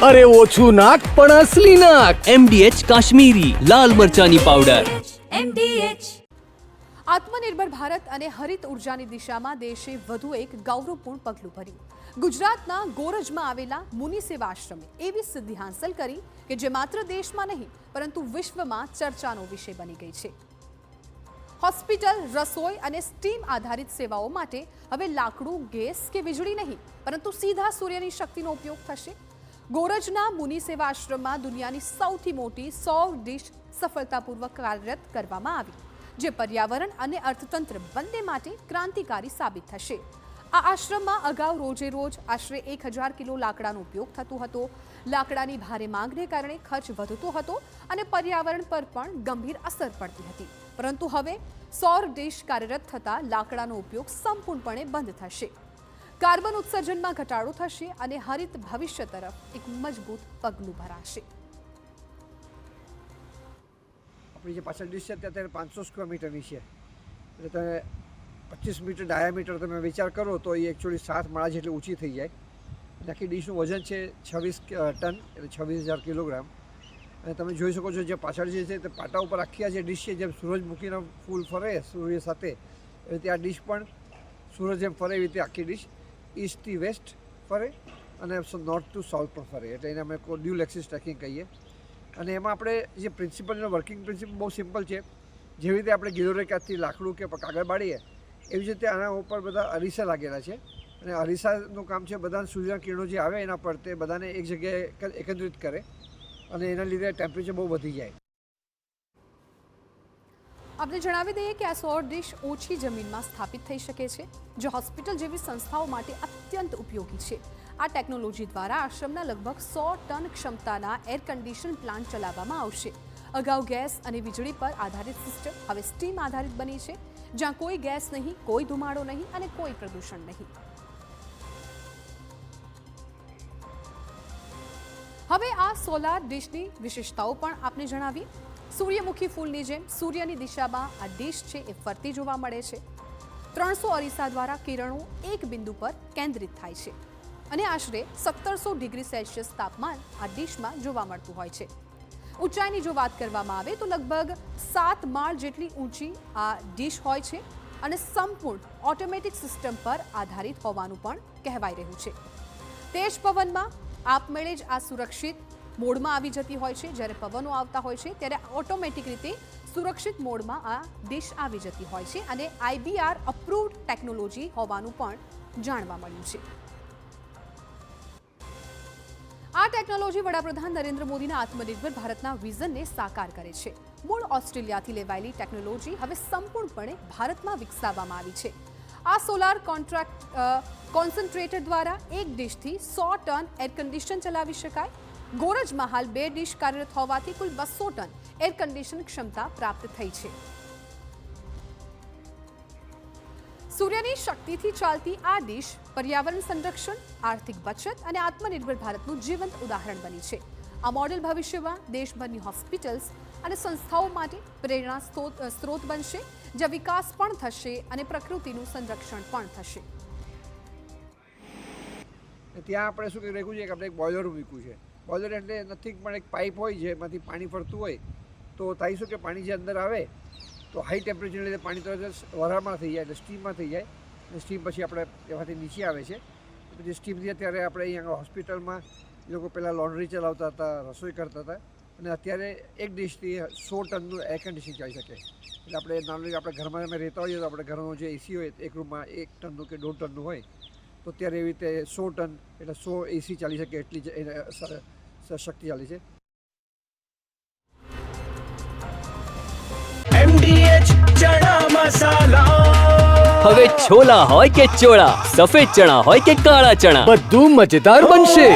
અરે ઓછું નાક પણ અસલી નાક. MDH કાશ્મીરી લાલ મરચાની પાવડર. MDH. આત્મનિર્ભર ભારત અને હરિત ઉર્જાની દિશામાં દેશે વધુ એક ગૌરવપૂર્ણ પગલું ભર્યું. ગુજરાતના ગોરજમાં આવેલા મુનિ સેવા આશ્રમે એવી સિદ્ધિ હાંસલ કરી કે જે માત્ર દેશમાં નહીં પરંતુ વિશ્વમાં ચર્ચાનો વિષય બની ગઈ છે. હોસ્પિટલ, રસોઈ અને સ્ટીમ આધારિત સેવાઓ માટે હવે લાકડું, ગેસ કે વીજળી નહીં પરંતુ સીધા સૂર્યની શક્તિનો ઉપયોગ થશે. ગોરજના મુનિ સેવા આશ્રમમાં દુનિયાની સૌથી મોટી સૌર ડીશ સફળતાપૂર્વક કાર્યરત કરવામાં આવી, જે પર્યાવરણ અને અર્થતંત્ર બંને માટે ક્રાંતિકારી સાબિત થશે. આ આશ્રમમાં અગાઉ રોજે રોજ આશરે 1000 કિલો લાકડાનો ઉપયોગ થતો હતો. લાકડાની ભારે માંગને કારણે ખર્ચ વધતો હતો અને પર્યાવરણ પર પણ ગંભીર અસર પડતી હતી. પરંતુ હવે સૌર ડીશ કાર્યરત થતાં લાકડાનો ઉપયોગ સંપૂર્ણપણે બંધ થશે. કાર્બન ઉત્સર્જનમાં ઘટાડો થશે અને હરિત ભવિષ્ય તરફ એક મજબૂત પગલું ભરાશે. આપણી જે પાછળ ડીશ છે અત્યારે 500 સ્ક્વેર મીટરની છે, એટલે તમે 25 મીટર ડાયામીટર તમે વિચાર કરો તો એ એકચ્યુઅલી 7 માળા જેટલી ઊંચી થઈ જાય. અને આખી ડીશનું વજન છે 26 ટન એટલે 26,000 કિલોગ્રામ. અને તમે જોઈ શકો છો જે પાછળ જે છે તે પાટા ઉપર આખી આ જે ડીશ છે જેમ સૂરજમુખીનો ફૂલ ફરે સૂર્ય સાથે, એવી રીતે આ ડીશ પણ સૂરજ જેમ ફરે એવી રીતે આખી ડીશ ઈસ્ટથી વેસ્ટ ફરે અને નોર્થ ટુ સાઉથ પણ ફરે, એટલે એને અમે ડ્યુઅલ એક્સિસ ટ્રેકિંગ કહીએ. અને એમાં આપણે જે પ્રિન્સિપલનો વર્કિંગ પ્રિન્સિપલ બહુ સિમ્પલ છે. જેવી રીતે આપણે ગિલોરેકાથી લાકડું કે કાગળ બાળીએ એવી જ રીતે આના ઉપર બધા અરીસા લાગેલા છે. અને અરીસાનું કામ છે બધા સૂર્યના કિરણો જે આવે એના પર તે બધાને એક જગ્યાએ એકત્રિત કરે અને એના લીધે ટેમ્પરેચર બહુ વધી જાય. આપણે જણાવી દઈએ કે આ સૌર ડીશ ઓછી જમીનમાં સ્થાપિત થઈ શકે છે, જે હોસ્પિટલ જેવી સંસ્થાઓ માટે અત્યંત ઉપયોગી છે. આ ટેકનોલોજી દ્વારા આશ્રમના લગભગ 100 ટન ક્ષમતાના એર કન્ડિશન પ્લાન્ટ ચલાવવામાં આવશે. અગાઉ ગેસ અને વીજળી પર આધારિત સિસ્ટમ હવે સ્ટીમ આધારિત બની છે, જ્યાં કોઈ ગેસ નહીં, કોઈ ધુમાડો નહીં અને કોઈ પ્રદૂષણ નહીં. હવે આ સોલાર ડીશની વિશેષતાઓ પણ આપને જણાવી. સૂર્યમુખી ફૂલની જેમ સૂર્યની દિશામાં આ ડીશ છે એ ફરતી જોવા મળે છે. 300 અરીસા દ્વારા કિરણો એક બિંદુ પર કેન્દ્રિત થાય છે અને આશરે 1700 ડિગ્રી સેલ્સિયસ તાપમાન આ ડીશમાં જોવા મળતું હોય છે. ઊંચાઈની જો વાત કરવામાં આવે તો લગભગ 7 માળ જેટલી ઊંચી આ ડીશ હોય છે અને સંપૂર્ણ ઓટોમેટિક સિસ્ટમ પર આધારિત હોવાનું પણ કહેવાય રહ્યું છે. તેજ પવનમાં આપમેળે જ આ સુરક્ષિત મોડમાં આવી જતી હોય છે. જ્યારે પવનો આવતા હોય છે ત્યારે ઓટોમેટિક રીતે સુરક્ષિત મોડમાં આ ડીશ આવી જતી હોય છે અને IBR અપ્રૂવ્ડ ટેકનોલોજી હોવાનું પણ જાણવા મળ્યું છે. આ ટેકનોલોજી વડાપ્રધાન નરેન્દ્ર મોદીના આત્મનિર્ભર ભારતના વિઝનને સાકાર કરે છે. મૂળ ઓસ્ટ્રેલિયાથી લેવાયેલી ટેકનોલોજી હવે સંપૂર્ણપણે ભારતમાં વિકસાવવામાં આવી છે. આ સોલાર કોન્સન્ટ્રેટર દ્વારા એક ડીશથી 100 ટન એર કન્ડિશન ચલાવી શકાય. ગોરજમાં હાલ 2 ડીશ કાર્યરત હોવાથી કુલ 200 ટન એર કન્ડિશન ક્ષમતા પ્રાપ્ત થઈ છે. સૂર્યની શક્તિથી ચાલતી આ ડીશ પર્યાવરણ સંરક્ષણ, આર્થિક બચત અને આત્મનિર્ભર ભારતનું જીવંત ઉદાહરણ બની છે. આ મોડેલ ભવિષ્યમાં દેશભરની હોસ્પિટલ્સ અને સંસ્થાઓ માટે પ્રેરણા સ્ત્રોત બનશે, જ્યાં વિકાસ પણ થશે અને પ્રકૃતિનું સંરક્ષણ પણ થશે. ત્યાં આપણે શું કહી રહ્યું છે કે આપણે એક બોઇલર મૂક્યું છે. બોઇલર એટલે નથી પણ એક પાઇપ હોય જેમાંથી પાણી ફરતું હોય, તો થાય શું કે પાણી જે અંદર આવે તો હાઈ ટેમ્પરેચર લીધે પાણી તરત વરાળમાં થઈ જાય એટલે સ્ટીમમાં થઈ જાય અને સ્ટીમ પછી આપણે એમાંથી નીચે આવે છે. પછી સ્ટીમ થયા ત્યારે આપણે અહીંયા હોસ્પિટલમાં એ લોકો પહેલાં લોન્ડ્રી ચલાવતા હતા, રસોઈ કરતા હતા અને અત્યારે એક ડીશથી 100 ટનનું એર કન્ડિશન ચાલી શકે. એટલે આપણે નાનું આપણે ઘરમાં અમે રહેતા હોઈએ તો આપણે ઘરનો જે એસી હોય એક રૂમમાં 1 ટનનું કે 1.5 ટનનું હોય તો ત્યારે એવી રીતે 100 ટન એટલે 100 એસી ચાલી શકે એટલી જ શક્તિ ચાલી છે. MDH ચણા મસાલા. હવે છોલા હોય કે ચોળા, સફેદ ચણા હોય કે કાળા ચણા, બધું મજેદાર બનશે.